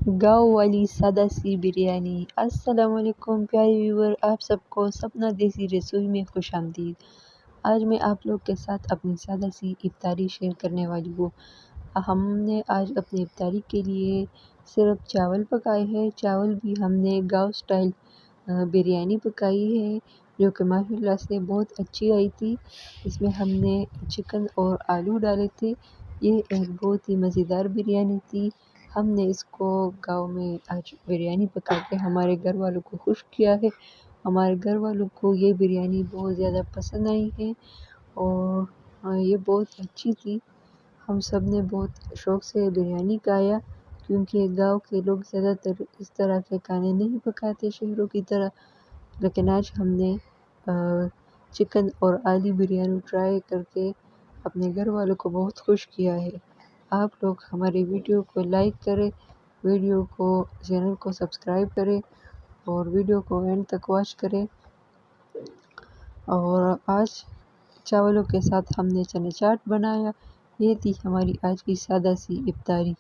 گاؤں والی سادہ سی بریانی۔ السلام علیکم پیارے ویور، آپ سب کو سپنا دیسی رسوئی میں خوش آمدید۔ آج میں آپ لوگ کے ساتھ اپنی سادہ سی افطاری شیئر کرنے والی ہوں۔ ہم نے آج اپنی افطاری کے لیے صرف چاول پکائے ہیں۔ چاول بھی ہم نے گاؤں سٹائل بریانی پکائی ہے، جو کہ ماشاءاللہ سے بہت اچھی آئی تھی۔ اس میں ہم نے چکن اور آلو ڈالے تھے۔ یہ ایک بہت ہی مزیدار بریانی تھی۔ ہم نے اس کو گاؤں میں آج بریانی پکا کے ہمارے گھر والوں کو خوش کیا ہے۔ ہمارے گھر والوں کو یہ بریانی بہت زیادہ پسند آئی ہے اور یہ بہت اچھی تھی۔ ہم سب نے بہت شوق سے بریانی کھایا، کیونکہ گاؤں کے لوگ زیادہ تر اس طرح کے کھانے نہیں پکاتے شہروں کی طرح۔ لیکن آج ہم نے چکن اور آلو بریانی ٹرائی کر کے اپنے گھر والوں کو بہت خوش کیا ہے۔ آپ لوگ ہماری ویڈیو کو لائک کریں، ویڈیو کو چینل کو سبسکرائب کریں اور ویڈیو کو اینڈ تک واچ کریں۔ اور آج چاولوں کے ساتھ ہم نے چنے چاٹ بنایا۔ یہ تھی ہماری آج کی سادہ سی افطاری۔